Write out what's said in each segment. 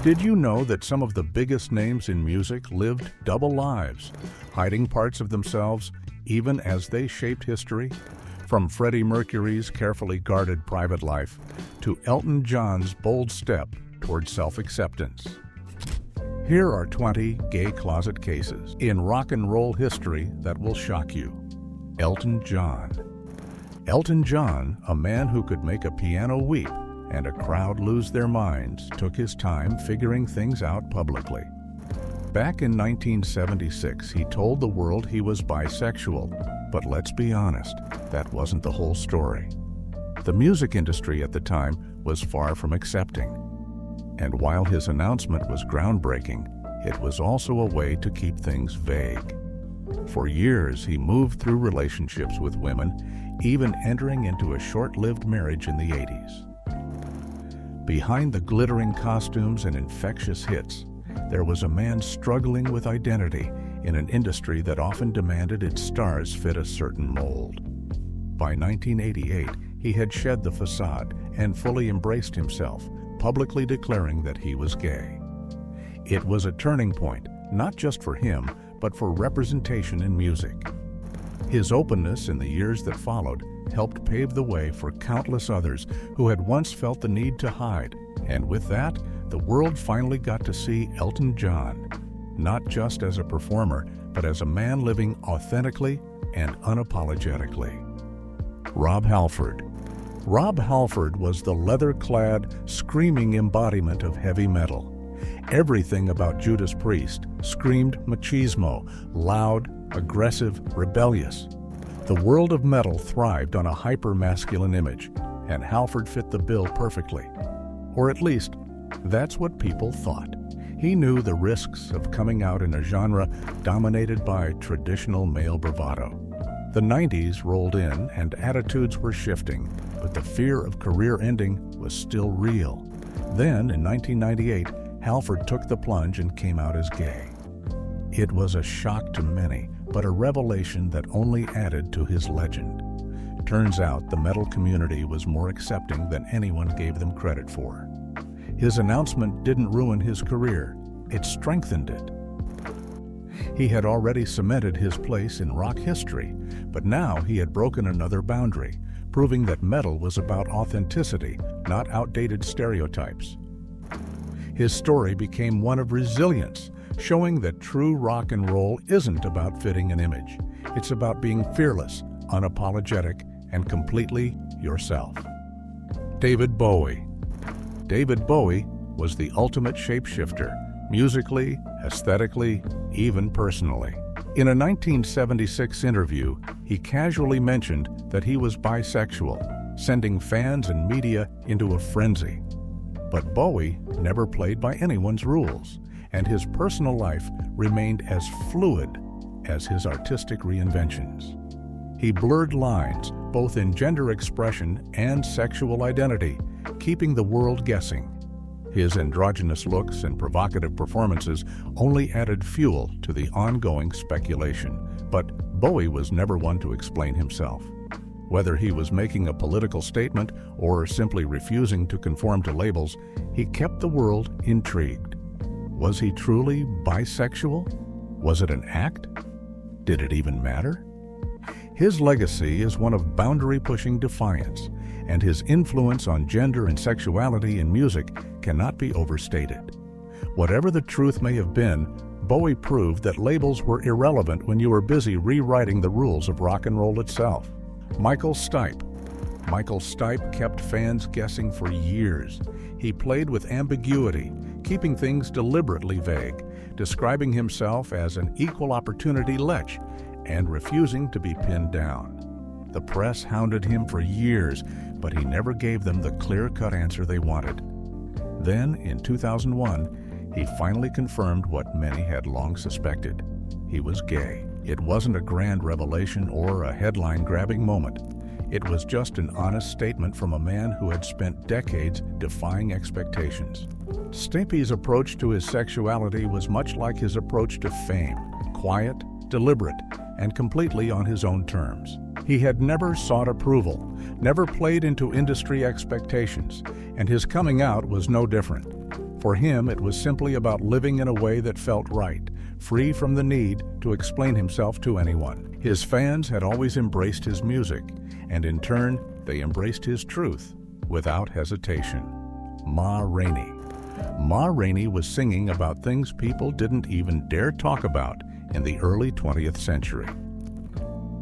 Did you know that some of the biggest names in music lived double lives, hiding parts of themselves even as they shaped history? From Freddie Mercury's carefully guarded private life to Elton John's bold step toward self-acceptance. Here are 20 gay closet cases in rock and roll history that will shock you. Elton John. Elton John, a man who could make a piano weep and a crowd lose their minds, took his time figuring things out publicly. Back in 1976, he told the world he was bisexual, but let's be honest, that wasn't the whole story. The music industry at the time was far from accepting. And while his announcement was groundbreaking, it was also a way to keep things vague. For years, he moved through relationships with women, even entering into a short-lived marriage in the 80s. Behind the glittering costumes and infectious hits, there was a man struggling with identity in an industry that often demanded its stars fit a certain mold. By 1988, he had shed the facade and fully embraced himself, publicly declaring that he was gay. It was a turning point, not just for him, but for representation in music. His openness in the years that followed helped pave the way for countless others who had once felt the need to hide. And with that, the world finally got to see Elton John, not just as a performer, but as a man living authentically and unapologetically. Rob Halford. Rob Halford was the leather-clad, screaming embodiment of heavy metal. Everything about Judas Priest screamed machismo, loud, aggressive, rebellious. The world of metal thrived on a hyper-masculine image, and Halford fit the bill perfectly. Or at least, that's what people thought. He knew the risks of coming out in a genre dominated by traditional male bravado. The 90s rolled in and attitudes were shifting, but the fear of career ending was still real. Then, in 1998, Halford took the plunge and came out as gay. It was a shock to many, but a revelation that only added to his legend. Turns out the metal community was more accepting than anyone gave them credit for. His announcement didn't ruin his career, it strengthened it. He had already cemented his place in rock history, but now he had broken another boundary, proving that metal was about authenticity, not outdated stereotypes. His story became one of resilience, showing that true rock and roll isn't about fitting an image. It's about being fearless, unapologetic, and completely yourself. David Bowie. David Bowie was the ultimate shapeshifter, musically, aesthetically, even personally. In a 1976 interview, he casually mentioned that he was bisexual, sending fans and media into a frenzy. But Bowie never played by anyone's rules, and his personal life remained as fluid as his artistic reinventions. He blurred lines, both in gender expression and sexual identity, keeping the world guessing. His androgynous looks and provocative performances only added fuel to the ongoing speculation, but Bowie was never one to explain himself. Whether he was making a political statement or simply refusing to conform to labels, he kept the world intrigued. Was he truly bisexual? Was it an act? Did it even matter? His legacy is one of boundary-pushing defiance, and his influence on gender and sexuality in music cannot be overstated. Whatever the truth may have been, Bowie proved that labels were irrelevant when you were busy rewriting the rules of rock and roll itself. Michael Stipe. Michael Stipe kept fans guessing for years. He played with ambiguity, keeping things deliberately vague, describing himself as an equal opportunity lech, and refusing to be pinned down. The press hounded him for years, but he never gave them the clear-cut answer they wanted. Then, in 2001, he finally confirmed what many had long suspected. He was gay. It wasn't a grand revelation or a headline-grabbing moment. It was just an honest statement from a man who had spent decades defying expectations. Stipe's approach to his sexuality was much like his approach to fame, quiet, deliberate, and completely on his own terms. He had never sought approval, never played into industry expectations, and his coming out was no different. For him, it was simply about living in a way that felt right, free from the need to explain himself to anyone. His fans had always embraced his music, and in turn, they embraced his truth without hesitation. Ma Rainey. Ma Rainey was singing about things people didn't even dare talk about in the early 20th century.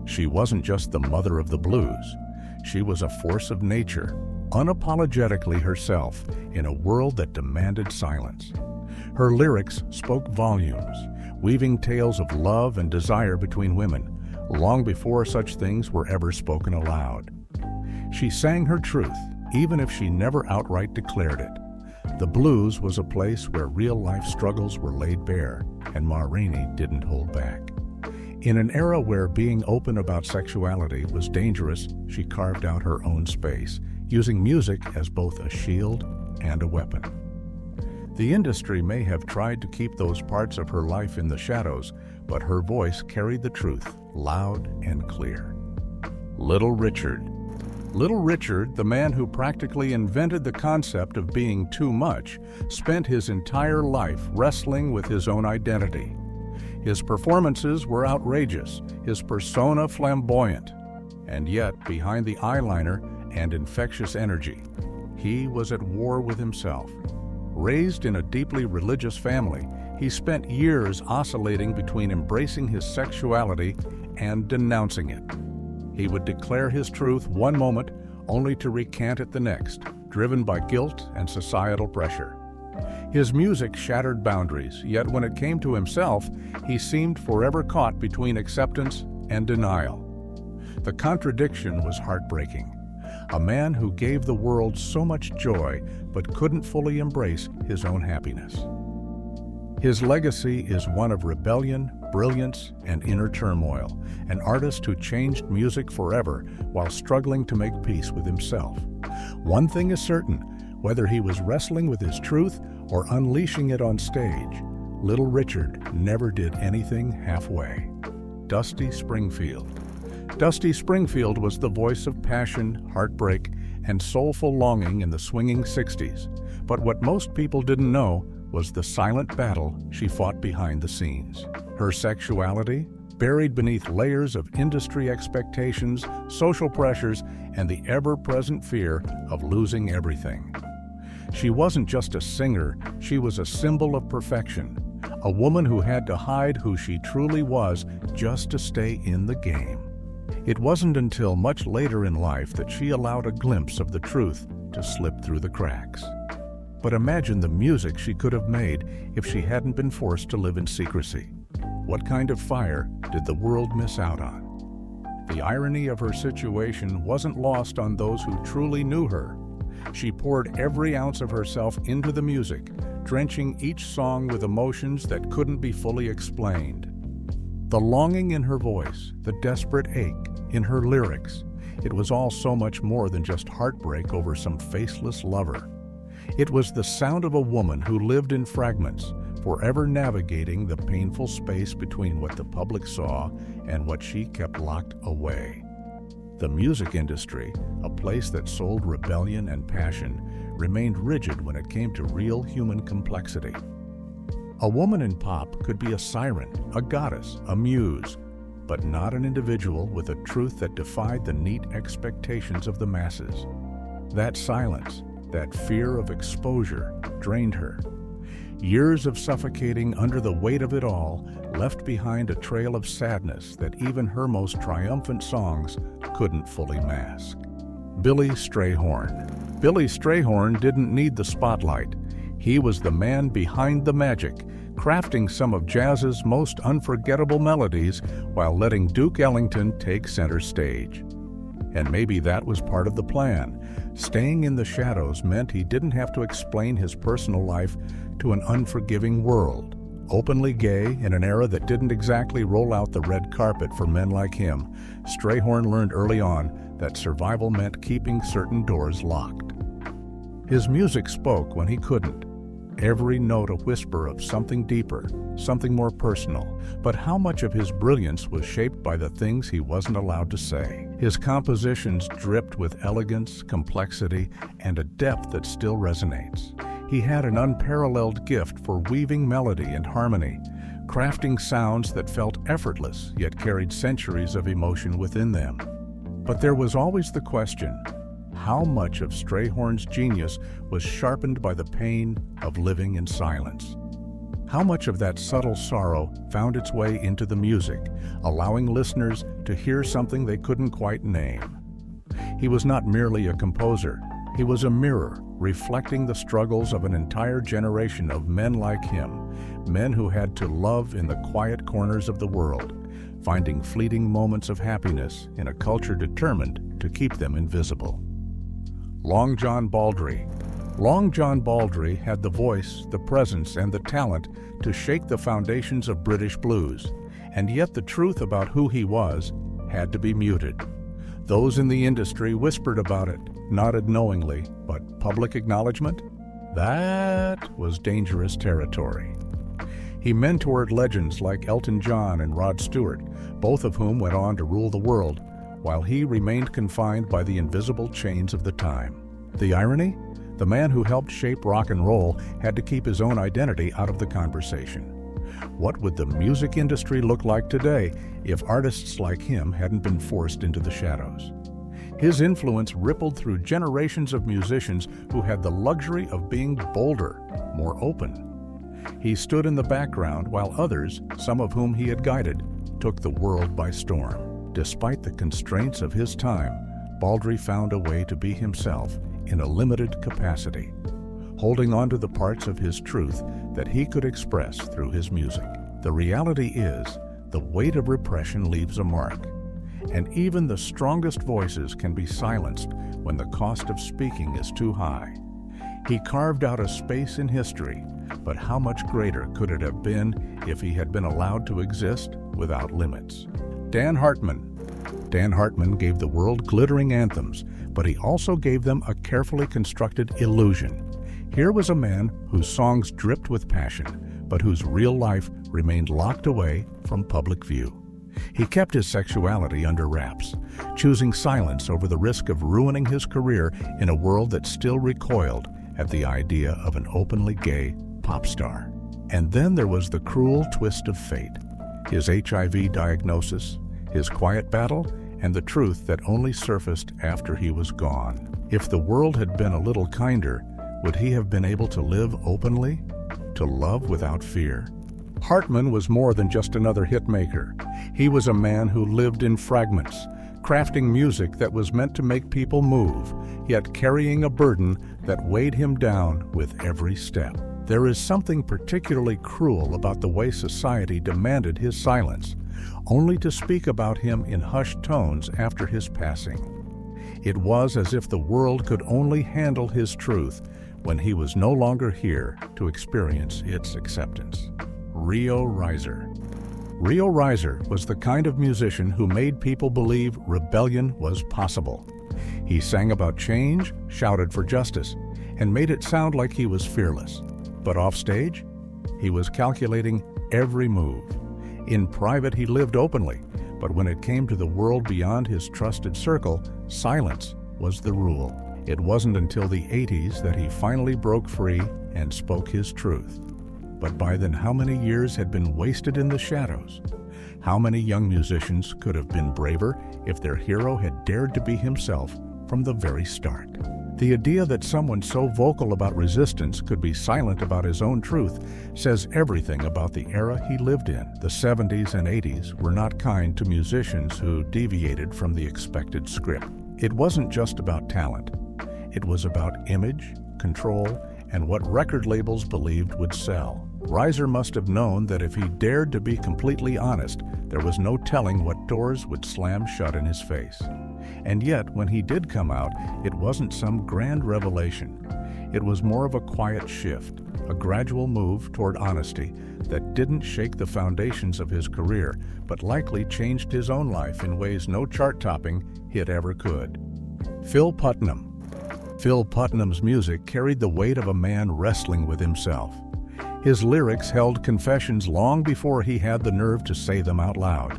She wasn't just the mother of the blues. She was a force of nature, unapologetically herself in a world that demanded silence. Her lyrics spoke volumes, weaving tales of love and desire between women, long before such things were ever spoken aloud. She sang her truth, even if she never outright declared it. The blues was a place where real-life struggles were laid bare, and Ma Rainey didn't hold back. In an era where being open about sexuality was dangerous, she carved out her own space, using music as both a shield and a weapon. The industry may have tried to keep those parts of her life in the shadows, but her voice carried the truth loud and clear. Little Richard. Little Richard, the man who practically invented the concept of being too much, spent his entire life wrestling with his own identity. His performances were outrageous, his persona flamboyant, and yet, behind the eyeliner and infectious energy, he was at war with himself. Raised in a deeply religious family, he spent years oscillating between embracing his sexuality and denouncing it. He would declare his truth one moment, only to recant it the next, driven by guilt and societal pressure. His music shattered boundaries, yet when it came to himself, he seemed forever caught between acceptance and denial. The contradiction was heartbreaking. A man who gave the world so much joy, but couldn't fully embrace his own happiness. His legacy is one of rebellion, brilliance, and inner turmoil, an artist who changed music forever while struggling to make peace with himself. One thing is certain, whether he was wrestling with his truth or unleashing it on stage, Little Richard never did anything halfway. Dusty Springfield. Dusty Springfield was the voice of passion, heartbreak, and soulful longing in the swinging 60s, but what most people didn't know was the silent battle she fought behind the scenes. Her sexuality, buried beneath layers of industry expectations, social pressures, and the ever-present fear of losing everything. She wasn't just a singer, she was a symbol of perfection, a woman who had to hide who she truly was just to stay in the game. It wasn't until much later in life that she allowed a glimpse of the truth to slip through the cracks. But imagine the music she could have made if she hadn't been forced to live in secrecy. What kind of fire did the world miss out on? The irony of her situation wasn't lost on those who truly knew her. She poured every ounce of herself into the music, drenching each song with emotions that couldn't be fully explained. The longing in her voice, the desperate ache in her lyrics, it was all so much more than just heartbreak over some faceless lover. It was the sound of a woman who lived in fragments, forever navigating the painful space between what the public saw and what she kept locked away. The music industry, a place that sold rebellion and passion, remained rigid when it came to real human complexity. A woman in pop could be a siren, a goddess, a muse, but not an individual with a truth that defied the neat expectations of the masses. That silence, that fear of exposure, drained her. Years of suffocating under the weight of it all left behind a trail of sadness that even her most triumphant songs couldn't fully mask. Billy Strayhorn. Billy Strayhorn didn't need the spotlight. He was the man behind the magic, crafting some of jazz's most unforgettable melodies while letting Duke Ellington take center stage. And maybe that was part of the plan. Staying in the shadows meant he didn't have to explain his personal life to an unforgiving world. Openly gay in an era that didn't exactly roll out the red carpet for men like him, Strayhorn learned early on that survival meant keeping certain doors locked. His music spoke when he couldn't. Every note a whisper of something deeper, something more personal. But how much of his brilliance was shaped by the things he wasn't allowed to say? His compositions dripped with elegance, complexity, and a depth that still resonates. He had an unparalleled gift for weaving melody and harmony, crafting sounds that felt effortless yet carried centuries of emotion within them. But there was always the question, how much of Strayhorn's genius was sharpened by the pain of living in silence? How much of that subtle sorrow found its way into the music, allowing listeners to hear something they couldn't quite name? He was not merely a composer. He was a mirror, reflecting the struggles of an entire generation of men like him, men who had to love in the quiet corners of the world, finding fleeting moments of happiness in a culture determined to keep them invisible. Long John Baldry. Long John Baldry had the voice, the presence, and the talent to shake the foundations of British blues, and yet the truth about who he was had to be muted. Those in the industry whispered about it, nodded knowingly, but public acknowledgement? That was dangerous territory. He mentored legends like Elton John and Rod Stewart, both of whom went on to rule the world, while he remained confined by the invisible chains of the time. The irony? The man who helped shape rock and roll had to keep his own identity out of the conversation. What would the music industry look like today if artists like him hadn't been forced into the shadows? His influence rippled through generations of musicians who had the luxury of being bolder, more open. He stood in the background while others, some of whom he had guided, took the world by storm. Despite the constraints of his time, Baldry found a way to be himself in a limited capacity, holding on to the parts of his truth that he could express through his music. The reality is, the weight of repression leaves a mark, and even the strongest voices can be silenced when the cost of speaking is too high. He carved out a space in history, but how much greater could it have been if he had been allowed to exist without limits? Dan Hartman. Dan Hartman gave the world glittering anthems, but he also gave them a carefully constructed illusion. Here was a man whose songs dripped with passion, but whose real life remained locked away from public view. He kept his sexuality under wraps, choosing silence over the risk of ruining his career in a world that still recoiled at the idea of an openly gay pop star. And then there was the cruel twist of fate, his HIV diagnosis, his quiet battle, and the truth that only surfaced after he was gone. If the world had been a little kinder, would he have been able to live openly, to love without fear? Hartman was more than just another hit maker. He was a man who lived in fragments, crafting music that was meant to make people move, yet carrying a burden that weighed him down with every step. There is something particularly cruel about the way society demanded his silence, only to speak about him in hushed tones after his passing. It was as if the world could only handle his truth when he was no longer here to experience its acceptance. Rio Reiser. Rio Reiser was the kind of musician who made people believe rebellion was possible. He sang about change, shouted for justice, and made it sound like he was fearless. But offstage, he was calculating every move. In private, he lived openly, but when it came to the world beyond his trusted circle, silence was the rule. It wasn't until the 80s that he finally broke free and spoke his truth. But by then, how many years had been wasted in the shadows? How many young musicians could have been braver if their hero had dared to be himself from the very start? The idea that someone so vocal about resistance could be silent about his own truth says everything about the era he lived in. The 70s and 80s were not kind to musicians who deviated from the expected script. It wasn't just about talent. It was about image, control, and what record labels believed would sell. Reiser must have known that if he dared to be completely honest, there was no telling what doors would slam shut in his face. And yet, when he did come out, it wasn't some grand revelation. It was more of a quiet shift, a gradual move toward honesty that didn't shake the foundations of his career, but likely changed his own life in ways no chart-topping hit ever could. Phil Putnam. Phil Putnam's music carried the weight of a man wrestling with himself. His lyrics held confessions long before he had the nerve to say them out loud.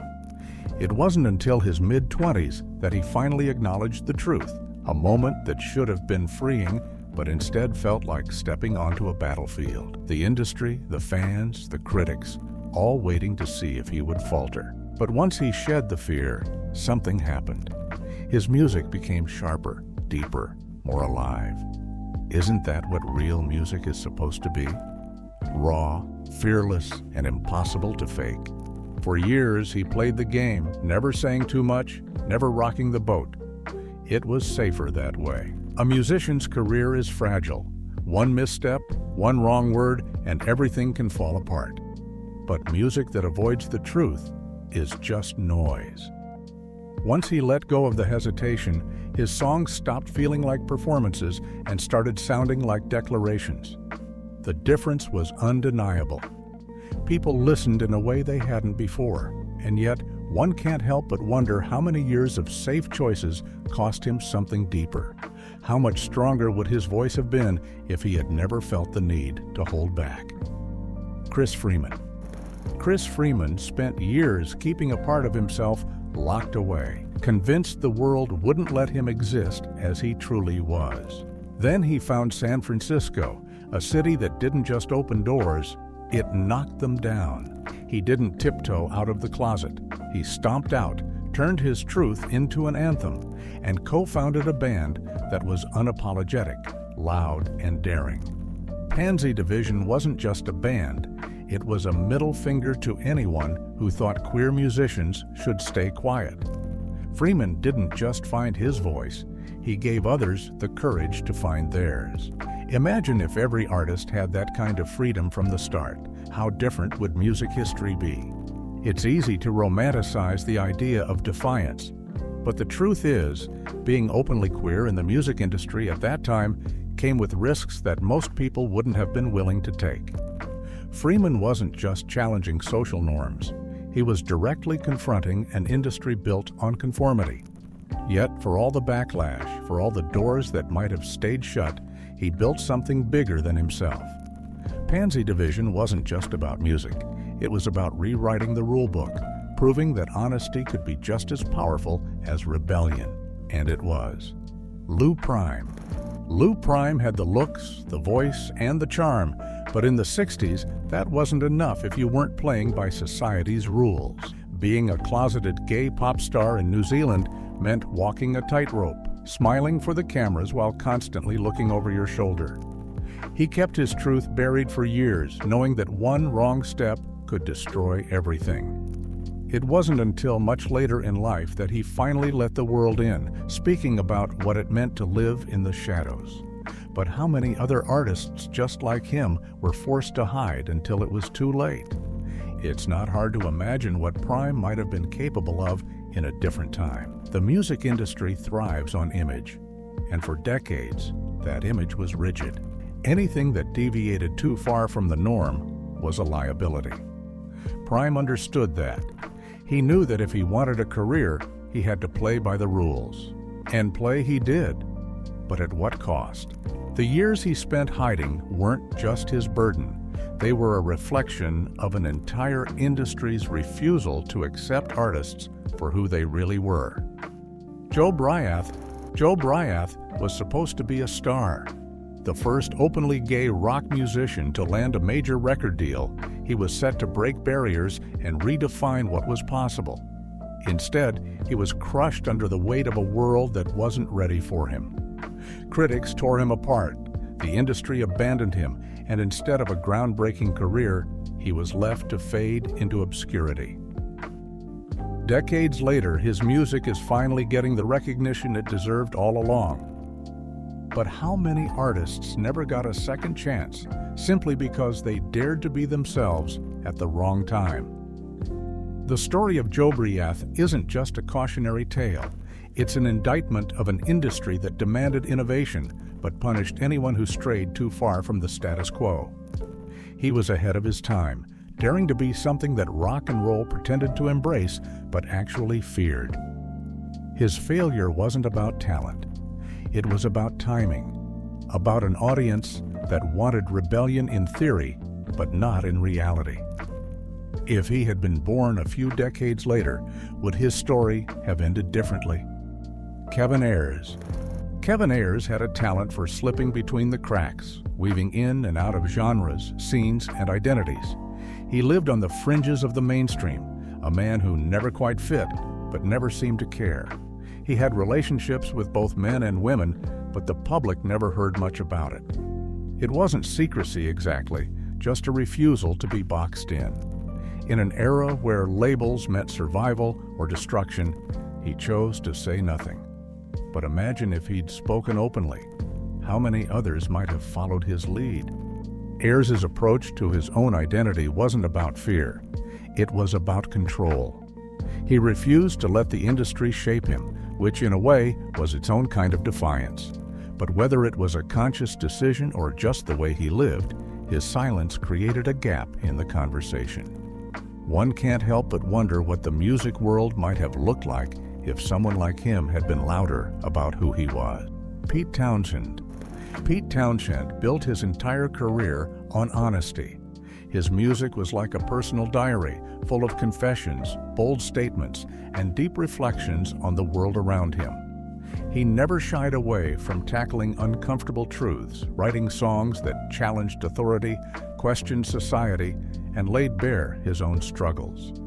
It wasn't until his mid-20s that he finally acknowledged the truth, a moment that should have been freeing but instead felt like stepping onto a battlefield. The industry, the fans, the critics, all waiting to see if he would falter. But once he shed the fear, something happened. His music became sharper, deeper, more alive. Isn't that what real music is supposed to be? Raw, fearless, and impossible to fake. For years, he played the game, never saying too much, never rocking the boat. It was safer that way. A musician's career is fragile. One misstep, one wrong word, and everything can fall apart. But music that avoids the truth is just noise. Once he let go of the hesitation, his songs stopped feeling like performances and started sounding like declarations. The difference was undeniable. People listened in a way they hadn't before, and yet one can't help but wonder how many years of safe choices cost him something deeper. How much stronger would his voice have been if he had never felt the need to hold back? Chris Freeman. Chris Freeman spent years keeping a part of himself locked away, convinced the world wouldn't let him exist as he truly was. Then he found San Francisco, a city that didn't just open doors, it knocked them down. He didn't tiptoe out of the closet. He stomped out, turned his truth into an anthem, and co-founded a band that was unapologetic, loud, and daring. Pansy Division wasn't just a band, it was a middle finger to anyone who thought queer musicians should stay quiet. Freeman didn't just find his voice, he gave others the courage to find theirs. Imagine if every artist had that kind of freedom from the start. How different would music history be? It's easy to romanticize the idea of defiance, but the truth is, being openly queer in the music industry at that time came with risks that most people wouldn't have been willing to take. Freeman wasn't just challenging social norms, he was directly confronting an industry built on conformity. Yet, for all the backlash, for all the doors that might have stayed shut, he built something bigger than himself. Pansy Division wasn't just about music, it was about rewriting the rulebook, proving that honesty could be just as powerful as rebellion, and it was. Lou Prime. Lou Prime had the looks, the voice, and the charm, but in the 60s, that wasn't enough if you weren't playing by society's rules. Being a closeted gay pop star in New Zealand meant walking a tightrope, smiling for the cameras while constantly looking over your shoulder. He kept his truth buried for years, knowing that one wrong step could destroy everything. It wasn't until much later in life that he finally let the world in, speaking about what it meant to live in the shadows. But how many other artists just like him were forced to hide until it was too late? It's not hard to imagine what Prime might have been capable of in a different time. The music industry thrives on image, and for decades, that image was rigid. Anything that deviated too far from the norm was a liability. Prime understood that. He knew that if he wanted a career, he had to play by the rules. And play he did, but at what cost? The years he spent hiding weren't just his burden. They were a reflection of an entire industry's refusal to accept artists for who they really were. Joe Bryath was supposed to be a star. The first openly gay rock musician to land a major record deal, he was set to break barriers and redefine what was possible. Instead, he was crushed under the weight of a world that wasn't ready for him. Critics tore him apart, the industry abandoned him, and instead of a groundbreaking career, he was left to fade into obscurity. Decades later, his music is finally getting the recognition it deserved all along. But how many artists never got a second chance simply because they dared to be themselves at the wrong time? The story of Joe Bryath isn't just a cautionary tale. It's an indictment of an industry that demanded innovation but punished anyone who strayed too far from the status quo. He was ahead of his time, daring to be something that rock and roll pretended to embrace but actually feared. His failure wasn't about talent. It was about timing, about an audience that wanted rebellion in theory, but not in reality. If he had been born a few decades later, would his story have ended differently? Kevin Ayers. Kevin Ayers had a talent for slipping between the cracks, weaving in and out of genres, scenes, and identities. He lived on the fringes of the mainstream, a man who never quite fit, but never seemed to care. He had relationships with both men and women, but the public never heard much about it. It wasn't secrecy exactly, just a refusal to be boxed in. In an era where labels meant survival or destruction, he chose to say nothing. But imagine if he'd spoken openly. How many others might have followed his lead? Ayers' approach to his own identity wasn't about fear. It was about control. He refused to let the industry shape him, which in a way was its own kind of defiance. But whether it was a conscious decision or just the way he lived, his silence created a gap in the conversation. One can't help but wonder what the music world might have looked like if someone like him had been louder about who he was. Pete Townshend. Pete Townshend built his entire career on honesty. His music was like a personal diary, full of confessions, bold statements, and deep reflections on the world around him. He never shied away from tackling uncomfortable truths, writing songs that challenged authority, questioned society, and laid bare his own struggles.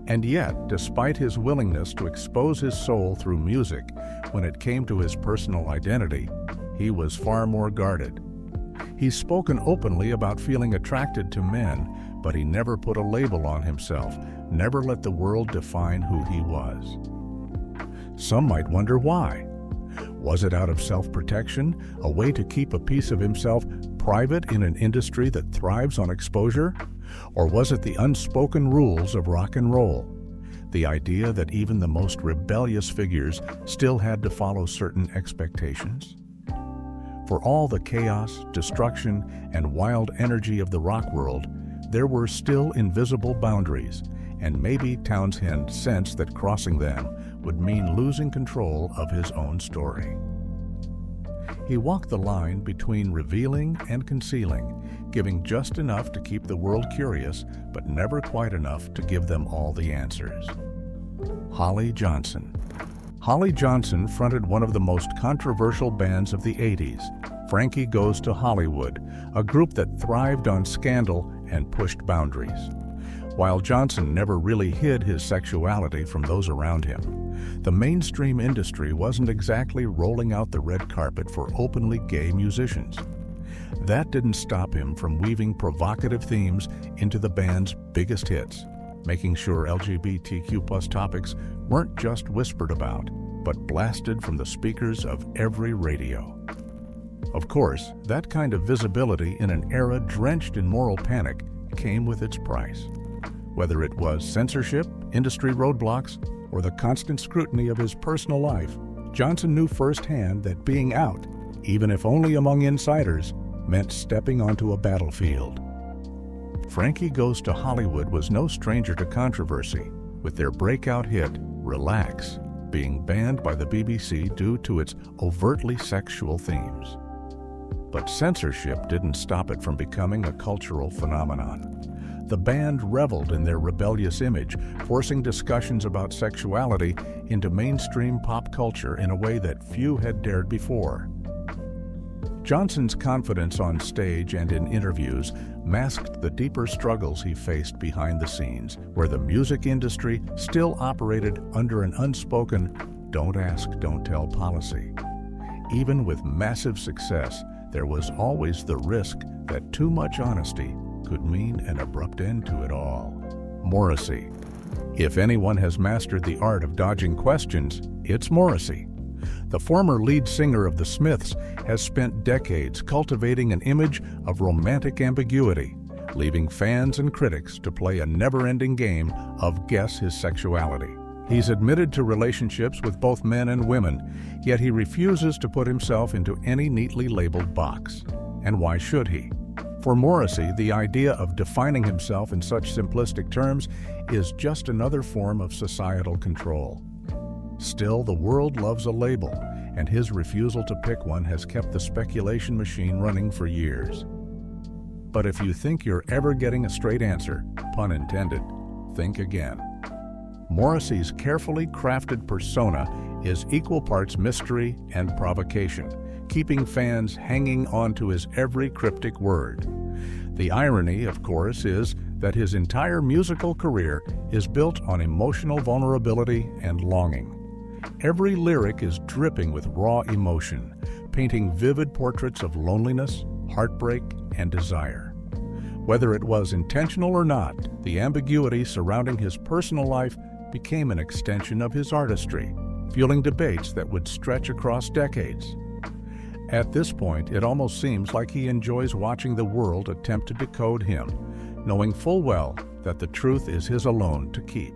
And yet, despite his willingness to expose his soul through music, when it came to his personal identity, he was far more guarded. He's spoken openly about feeling attracted to men, but he never put a label on himself, never let the world define who he was. Some might wonder why. Was it out of self-protection, a way to keep a piece of himself private in an industry that thrives on exposure? Or was it the unspoken rules of rock and roll? The idea that even the most rebellious figures still had to follow certain expectations? For all the chaos, destruction, and wild energy of the rock world, there were still invisible boundaries, and maybe Townshend sensed that crossing them would mean losing control of his own story. He walked the line between revealing and concealing, giving just enough to keep the world curious, but never quite enough to give them all the answers. Holly Johnson. Holly Johnson fronted one of the most controversial bands of the 80s, Frankie Goes to Hollywood, a group that thrived on scandal and pushed boundaries. While Johnson never really hid his sexuality from those around him, the mainstream industry wasn't exactly rolling out the red carpet for openly gay musicians. That didn't stop him from weaving provocative themes into the band's biggest hits, making sure LGBTQ+ topics weren't just whispered about, but blasted from the speakers of every radio. Of course, that kind of visibility in an era drenched in moral panic came with its price. Whether it was censorship, industry roadblocks, or the constant scrutiny of his personal life, Johnson knew firsthand that being out, even if only among insiders, meant stepping onto a battlefield. Frankie Goes to Hollywood was no stranger to controversy, with their breakout hit, Relax, being banned by the BBC due to its overtly sexual themes. But censorship didn't stop it from becoming a cultural phenomenon. The band reveled in their rebellious image, forcing discussions about sexuality into mainstream pop culture in a way that few had dared before. Johnson's confidence on stage and in interviews masked the deeper struggles he faced behind the scenes, where the music industry still operated under an unspoken "don't ask, don't tell" policy. Even with massive success, there was always the risk that too much honesty could mean an abrupt end to it all. Morrissey. If anyone has mastered the art of dodging questions, it's Morrissey. The former lead singer of the Smiths has spent decades cultivating an image of romantic ambiguity, leaving fans and critics to play a never-ending game of guess his sexuality. He's admitted to relationships with both men and women, yet he refuses to put himself into any neatly labeled box. And why should he? For Morrissey, the idea of defining himself in such simplistic terms is just another form of societal control. Still, the world loves a label, and his refusal to pick one has kept the speculation machine running for years. But if you think you're ever getting a straight answer, pun intended, think again. Morrissey's carefully crafted persona is equal parts mystery and provocation, keeping fans hanging on to his every cryptic word. The irony, of course, is that his entire musical career is built on emotional vulnerability and longing. Every lyric is dripping with raw emotion, painting vivid portraits of loneliness, heartbreak, and desire. Whether it was intentional or not, the ambiguity surrounding his personal life became an extension of his artistry, fueling debates that would stretch across decades. At this point, it almost seems like he enjoys watching the world attempt to decode him, knowing full well that the truth is his alone to keep.